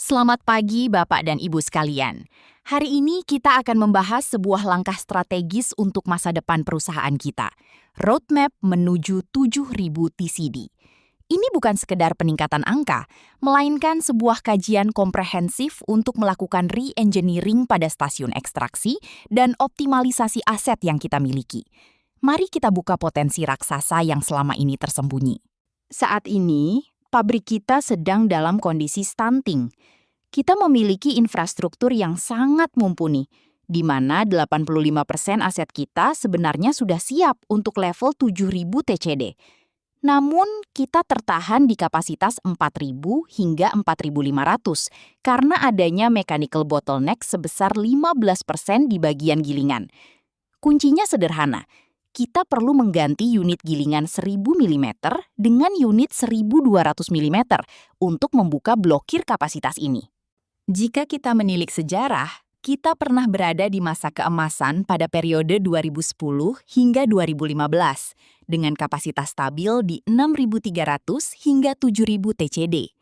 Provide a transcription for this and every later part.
Selamat pagi Bapak dan Ibu sekalian. Hari ini kita akan membahas sebuah langkah strategis untuk masa depan perusahaan kita. Roadmap menuju 7.000 TCD. Ini bukan sekedar peningkatan angka, melainkan sebuah kajian komprehensif untuk melakukan re-engineering pada stasiun ekstraksi dan optimalisasi aset yang kita miliki. Mari kita buka potensi raksasa yang selama ini tersembunyi. Saat ini, pabrik kita sedang dalam kondisi stunting. Kita memiliki infrastruktur yang sangat mumpuni, di mana 85% aset kita sebenarnya sudah siap untuk level 7.000 TCD. Namun, kita tertahan di kapasitas 4.000 hingga 4.500 karena adanya mechanical bottleneck sebesar 15% di bagian gilingan. Kuncinya sederhana. Kita perlu mengganti unit gilingan 1000 mm dengan unit 1200 mm untuk membuka blokir kapasitas ini. Jika kita menilik sejarah, kita pernah berada di masa keemasan pada periode 2010 hingga 2015 dengan kapasitas stabil di 6.300 hingga 7.000 TCD.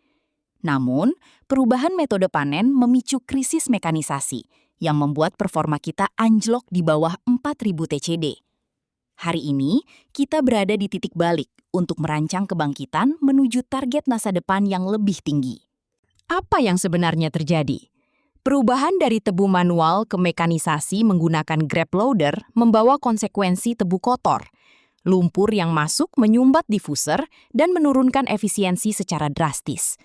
Namun, perubahan metode panen memicu krisis mekanisasi yang membuat performa kita anjlok di bawah 4.000 TCD. Hari ini, kita berada di titik balik untuk merancang kebangkitan menuju target masa depan yang lebih tinggi. Apa yang sebenarnya terjadi? Perubahan dari tebu manual ke mekanisasi menggunakan grab loader membawa konsekuensi tebu kotor. Lumpur yang masuk menyumbat diffuser dan menurunkan efisiensi secara drastis.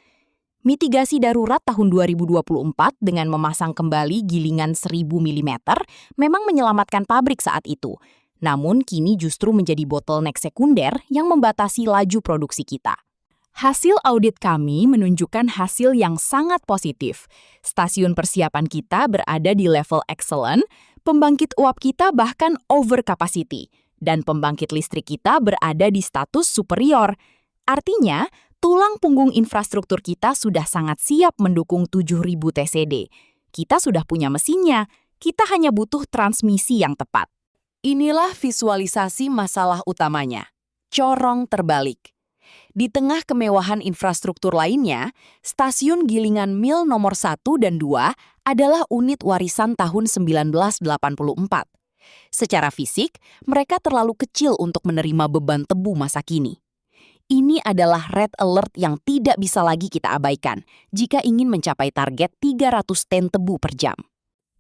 Mitigasi darurat tahun 2024 dengan memasang kembali gilingan 1000 mm memang menyelamatkan pabrik saat itu. Namun kini justru menjadi bottleneck sekunder yang membatasi laju produksi kita. Hasil audit kami menunjukkan hasil yang sangat positif. Stasiun persiapan kita berada di level excellent, pembangkit uap kita bahkan over capacity, dan pembangkit listrik kita berada di status superior. Artinya, tulang punggung infrastruktur kita sudah sangat siap mendukung 7.000 TCD. Kita sudah punya mesinnya, kita hanya butuh transmisi yang tepat. Inilah visualisasi masalah utamanya. Corong terbalik. Di tengah kemewahan infrastruktur lainnya, stasiun gilingan mil nomor 1 dan 2 adalah unit warisan tahun 1984. Secara fisik, mereka terlalu kecil untuk menerima beban tebu masa kini. Ini adalah red alert yang tidak bisa lagi kita abaikan jika ingin mencapai target 300 ten tebu per jam.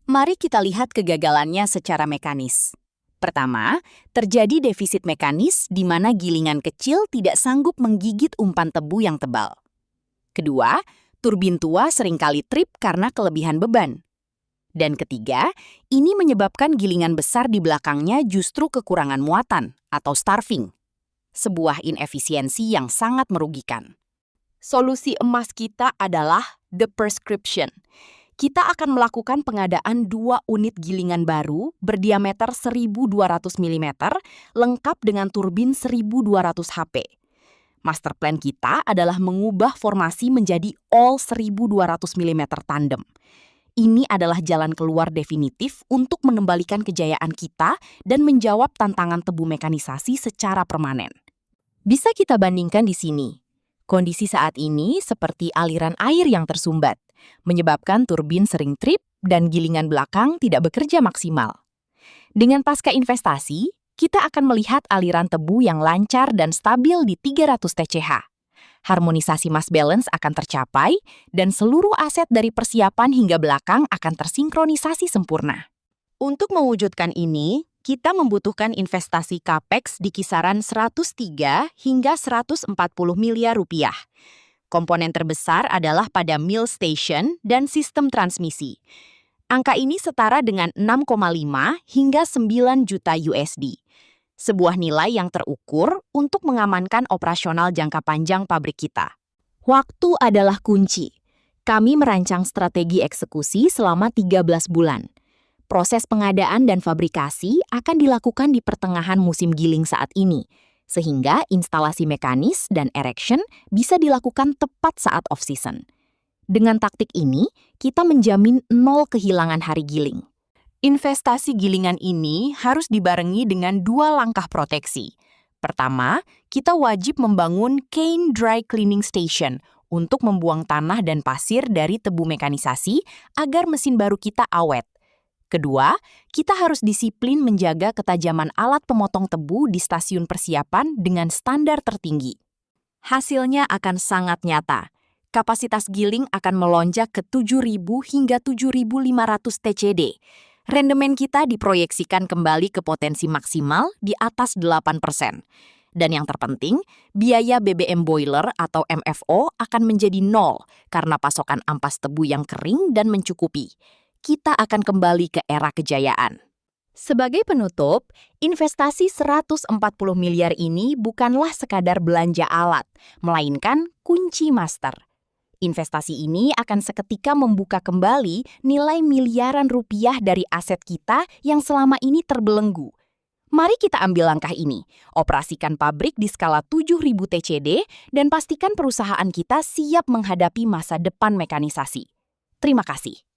Mari kita lihat kegagalannya secara mekanis. Pertama, terjadi defisit mekanis di mana gilingan kecil tidak sanggup menggigit umpan tebu yang tebal. Kedua, turbin tua seringkali trip karena kelebihan beban. Dan ketiga, ini menyebabkan gilingan besar di belakangnya justru kekurangan muatan atau starving. Sebuah inefisiensi yang sangat merugikan. Solusi emas kita adalah the prescription. Kita akan melakukan pengadaan 2 unit gilingan baru berdiameter 1.200 mm lengkap dengan turbin 1.200 HP. Master plan kita adalah mengubah formasi menjadi all 1.200 mm tandem. Ini adalah jalan keluar definitif untuk mengembalikan kejayaan kita dan menjawab tantangan tebu mekanisasi secara permanen. Bisa kita bandingkan di sini. Kondisi saat ini seperti aliran air yang tersumbat, menyebabkan turbin sering trip dan gilingan belakang tidak bekerja maksimal. Dengan pasca investasi, kita akan melihat aliran tebu yang lancar dan stabil di 300 TCH. Harmonisasi mass balance akan tercapai dan seluruh aset dari persiapan hingga belakang akan tersinkronisasi sempurna. Untuk mewujudkan ini, kita membutuhkan investasi CAPEX di kisaran 103 hingga 140 miliar rupiah. Komponen terbesar adalah pada mill station dan sistem transmisi. Angka ini setara dengan 6,5 hingga 9 juta USD. Sebuah nilai yang terukur untuk mengamankan operasional jangka panjang pabrik kita. Waktu adalah kunci. Kami merancang strategi eksekusi selama 13 bulan. Proses pengadaan dan fabrikasi akan dilakukan di pertengahan musim giling saat ini, sehingga instalasi mekanis dan erection bisa dilakukan tepat saat off-season. Dengan taktik ini, kita menjamin 0 kehilangan hari giling. Investasi gilingan ini harus dibarengi dengan 2 langkah proteksi. Pertama, kita wajib membangun cane dry cleaning station untuk membuang tanah dan pasir dari tebu mekanisasi agar mesin baru kita awet. Kedua, kita harus disiplin menjaga ketajaman alat pemotong tebu di stasiun persiapan dengan standar tertinggi. Hasilnya akan sangat nyata. Kapasitas giling akan melonjak ke 7.000 hingga 7.500 TCD. Rendemen kita diproyeksikan kembali ke potensi maksimal di atas 8%. Dan yang terpenting, biaya BBM boiler atau MFO akan menjadi nol karena pasokan ampas tebu yang kering dan mencukupi. Kita akan kembali ke era kejayaan. Sebagai penutup, investasi 140 miliar ini bukanlah sekadar belanja alat, melainkan kunci master. Investasi ini akan seketika membuka kembali nilai miliaran rupiah dari aset kita yang selama ini terbelenggu. Mari kita ambil langkah ini, operasikan pabrik di skala 7.000 TCD dan pastikan perusahaan kita siap menghadapi masa depan mekanisasi. Terima kasih.